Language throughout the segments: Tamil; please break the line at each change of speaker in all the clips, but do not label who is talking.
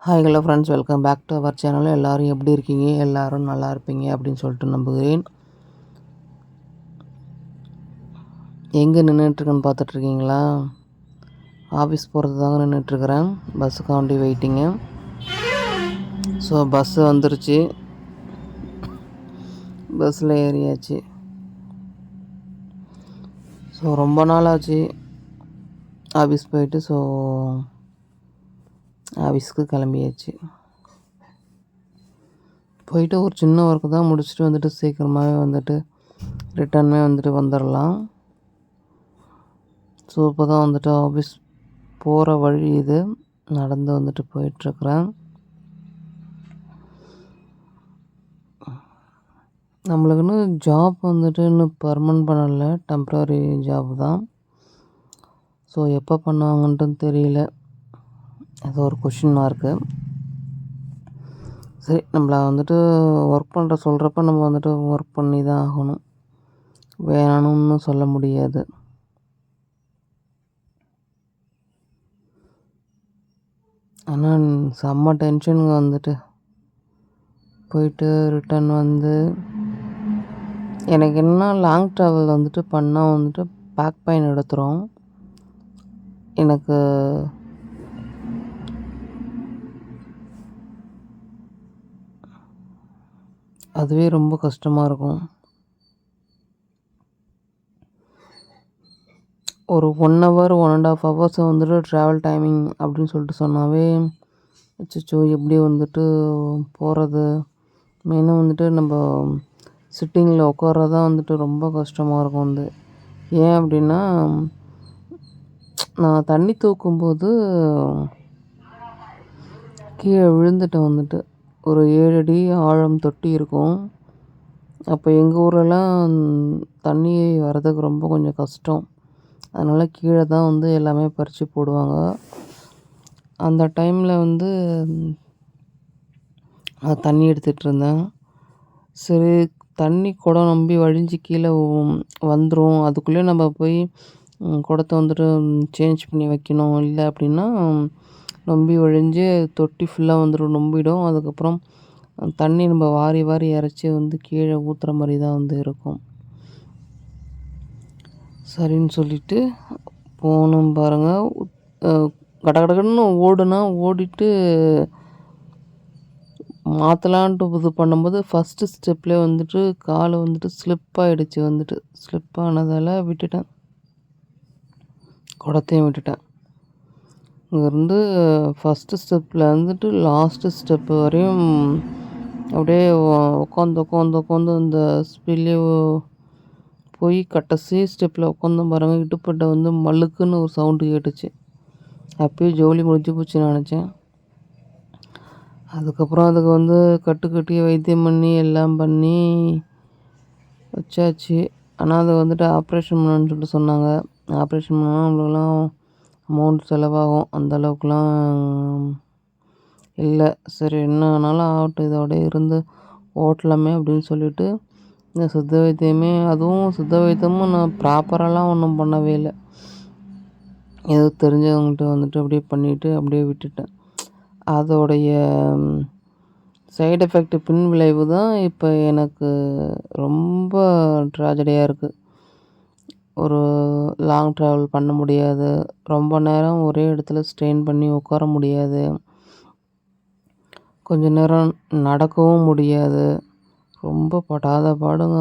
Hi hello friends, welcome back to our channel. எல்லோரும் எப்படி இருக்கீங்க? எல்லோரும் நல்லா இருப்பீங்க அப்படின்னு சொல்லிட்டு நம்புகிறேன். எங்கே நின்றுட்டுருக்குன்னு பார்த்துட்ருக்கீங்களா? ஆஃபீஸ் போகிறது தாங்க நின்றுட்டுருக்குறேன். பஸ்ஸுக்காண்டி வெயிட்டிங்கு. ஸோ பஸ்ஸு வந்துருச்சு. பஸ்ஸில் ஏறியாச்சு. ஸோ ரொம்ப நாள் ஆச்சு ஆஃபீஸ் போயிட்டு. ஸோ ஆஃபீஸ்க்கு கிளம்பியாச்சு. போயிட்டு ஒரு சின்ன ஒர்க்கு தான் முடிச்சுட்டு வந்துட்டு சீக்கிரமாகவே வந்துட்டு ரிட்டர்னுமே வந்துட்டு வந்துடலாம். ஸோ இப்போ தான் வந்துட்டு ஆஃபீஸ் போகிற வழி இது. நடந்து வந்துட்டு போயிட்டுருக்குறேன். நம்மளுக்குன்னு ஜாப் வந்துட்டு இன்னும் பர்மனெண்ட் பண்ணலை, டெம்ப்ரவரி ஜாப் தான். ஸோ எப்போ பண்ணுவாங்கன்ட்டுன்னு தெரியல. அது ஒரு கொஷின் மார்க்கு. சரி, நம்மளை வந்துட்டு ஒர்க் பண்ணுற சொல்கிறப்ப நம்ம வந்துட்டு ஒர்க் பண்ணி தான் ஆகணும். வேணும்னு சொல்ல முடியாது. ஆனால் செம்ம டென்ஷனுங்க வந்துட்டு போயிட்டு ரிட்டன் வந்து. எனக்கு என்ன லாங் ட்ராவல் வந்துட்டு பண்ணால் வந்துட்டு பேக் பெயின் எடுத்துரும். எனக்கு அதுவே ரொம்ப கஷ்டமாக இருக்கும். ஒரு 1 ஹவர் 1.5 ஹவர்ஸ் வந்துட்டு ட்ராவல் டைமிங் அப்படின்னு சொல்லிட்டு சொன்னாவே அச்சச்சோ எப்படி வந்துட்டு போகிறது. மெயினாக வந்துட்டு நம்ம சிட்டிங்கில் உட்கார்றது தான் வந்துட்டு ரொம்ப கஷ்டமாக இருக்கும். ஏன் அப்படின்னா, நான் தண்ணி தூக்கும்போது கீழே விழுந்துட்டேன் வந்துட்டு. ஒரு 7 அடி ஆழம் தொட்டி இருக்கும். அப்போ எங்கள் ஊரெல்லாம் தண்ணி வர்றதுக்கு ரொம்ப கொஞ்சம் கஷ்டம். அதனால் கீழே தான் வந்து எல்லாமே பறித்து போடுவாங்க. அந்த டைமில் வந்து நான் தண்ணி எடுத்துகிட்டு இருந்தேன். சரி, தண்ணி குடம் நம்பி வழிஞ்சு கீழே வந்துடும். அதுக்குள்ளேயே நம்ம போய் குடத்த வந்துட்டு சேஞ்ச் பண்ணி வைக்கணும். இல்லை அப்படின்னா நொம்பி வழிஞ்சு தொட்டி ஃபுல்லாக வந்துடும், நொம்பிடும். அதுக்கப்புறம் தண்ணி நம்ம வாரி வாரி இறச்சி வந்து கீழே ஊற்றுற மாதிரி தான் வந்து இருக்கும். சரின்னு சொல்லிவிட்டு போகணும் பாருங்கள். கடகடன்னு ஓடிட்டு மாற்றலான்ட்டு இது பண்ணும்போது ஃபஸ்ட்டு ஸ்டெப்லேயே வந்துட்டு கால் வந்துட்டு ஸ்லிப் ஆகிடுச்சு. வந்துட்டு ஸ்லிப் ஆனதால் விட்டுட்டேன், குடத்தையும் விட்டுட்டேன். இங்கேருந்து ஃபஸ்ட்டு ஸ்டெப்பில் வந்துட்டு லாஸ்ட்டு ஸ்டெப்பு வரையும் அப்படியே உட்காந்து அந்த ஸ்பீட்லேயே போய் கடைசி ஸ்டெப்பில் உட்காந்து பாருங்கள். இடுப்பட்ட வந்து மழுக்குன்னு ஒரு சவுண்டு கேட்டுச்சு. அப்போயே ஜோலி முடிஞ்சு போச்சுன்னு நினச்சேன். அதுக்கப்புறம் அதுக்கு வந்து கட்டி வைத்தியம் பண்ணி எல்லாம் பண்ணி வச்சாச்சு. ஆனால் அதை வந்துட்டு ஆப்ரேஷன் பண்ணணுன்னு சொல்லிட்டு சொன்னாங்க. ஆப்ரேஷன் பண்ணால் நம்மளுக்கெல்லாம் அமௌண்ட் செலவாகும். அந்தளவுக்குலாம் இல்லை. சரி, என்ன ஆனாலும் ஆகட்டும், இதோட இருந்து ஓட்டலாமே அப்படின்னு சொல்லிவிட்டு இந்த சித்த வைத்தியமே, அதுவும் சித்த வைத்தியமும் நான் ப்ராப்பராலாம் ஒன்றும் பண்ணவே இல்லை. ஏதோ தெரிஞ்சவங்கள்ட்ட வந்துட்டு அப்படியே பண்ணிவிட்டு அப்படியே விட்டுட்டேன். அதோடைய சைடு எஃபெக்ட் பின் விளைவு தான் இப்போ எனக்கு ரொம்ப ட்ராஜடியாக இருக்குது. ஒரு லாங் ட்ராவல் பண்ண முடியாது. ரொம்ப நேரம் ஒரே இடத்துல ஸ்ட்ரெயின் பண்ணி உட்கார முடியாது. கொஞ்ச நேரம் நடக்கவும் முடியாது. ரொம்ப படாத பாடுங்க.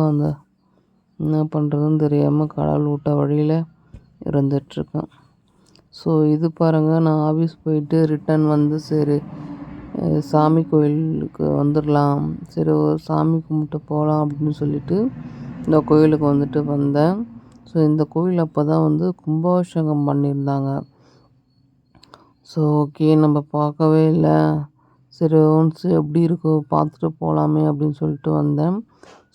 என்ன பண்ணுறதுன்னு தெரியாமல் கடவுள் விட்ட வழியில் இருந்துகிட்ருக்கேன். ஸோ இது பாருங்கள், நான் ஆஃபீஸ் போயிட்டு ரிட்டன் வந்து சரி சாமி கோயிலுக்கு வந்துடலாம், சரி ஒரு சாமி கும்பிட்டு போகலாம் அப்படின்னு சொல்லிட்டு இந்த கோயிலுக்கு வந்துட்டு வந்தேன். ஸோ இந்த கோயில் அப்போ தான் வந்து கும்பாபிஷேகம் பண்ணியிருந்தாங்க. ஸோ ஓகே, நம்ம பார்க்கவே இல்லை. சரி ஒன்ஸ் எப்படி இருக்கோ பார்த்துட்டு போகலாமே அப்படின்னு சொல்லிட்டு வந்தேன்.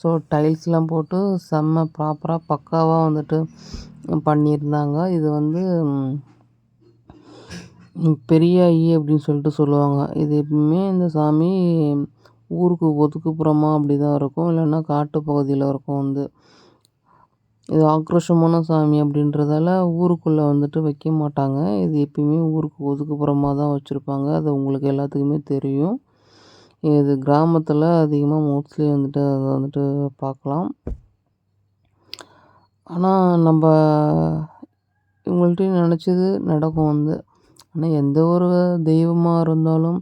ஸோ டைல்ஸ்லாம் போட்டு செம்ம ப்ராப்பராக பக்காவாக வந்துட்டு பண்ணியிருந்தாங்க. இது வந்து பெரிய ஐ அப்படின்னு சொல்லிட்டு சொல்லுவாங்க. இது எப்பவுமே இந்த சாமி ஊருக்கு ஒதுக்குப்புறமா அப்படி தான் இருக்கும், இல்லைன்னா காட்டு பகுதியில் இருக்கும். இது ஆக்ரோஷமான சாமி அப்படின்றதால ஊருக்குள்ளே வந்துட்டு வைக்க மாட்டாங்க. இது எப்பயுமே ஊருக்கு ஒதுக்குப்புறமா தான் வச்சுருப்பாங்க. அது உங்களுக்கு எல்லாத்துக்குமே தெரியும். இது கிராமத்தில் அதிகமாக மோஸ்ட்லி வந்துட்டு அத வந்துட்டு பார்க்கலாம். ஆனால் நம்ப இவங்கள்ட்டயும் நெனச்சது நடக்கும் வந்து. ஆனால் எந்த ஒரு தெய்வமா இருந்தாலும்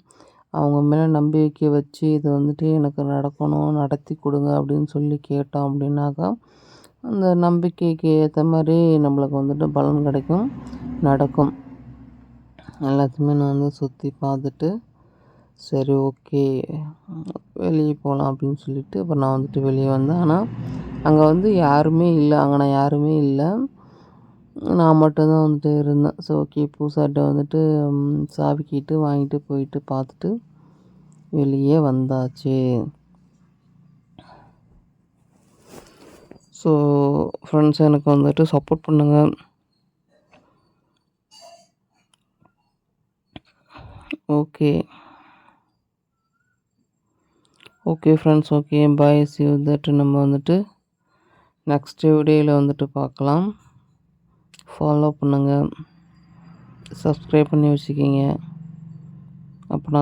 அவங்க மேல நம்பிக்கை வச்சு இது வந்துட்டு எனக்கு நடக்கணும், நடத்தி கொடுங்க அப்படின்னு சொல்லி கேட்டோம் அப்படின்னாக்கா, அந்த நம்பிக்கைக்கு ஏத்த மாரி நம்மளுக்கு வந்துட்டு பலன் கிடைக்கும், நடக்கும். எல்லாத்தையுமே நான் வந்து சுத்தி பார்த்துட்டு, சரி ஓகே வெளிய போலாம் அப்படின்னு சொல்லிட்டு, அப்புறம் நான் வந்துட்டு வெளிய வந்தேன். ஆனா, அங்க வந்து யாருமே இல்ல. அங்கன யாருமே இல்ல. நான் மட்டும் தான் வந்துட்டு இருந்தேன். ஸோ ஓகே பூசாரிட்ட வந்துட்டு சாவி கீட்டு வாங்கிட்டு போயிட்டு பார்த்துட்டு வெளியே வந்தாச்சு. ஸோ ஃப்ரெண்ட்ஸ் எனக்கு வந்துட்டு சப்போர்ட் பண்ணுங்க. Okay. Okay friends. Okay bye. C you that நம்ம வந்துட்டு நெக்ஸ்ட் வீடியோல வந்துட்டு பார்க்கலாம். ஃபாலோ பண்ணுங்க. சப்ஸ்கிரைப் பண்ணி வச்சுக்கிங்க. அப்ப நான்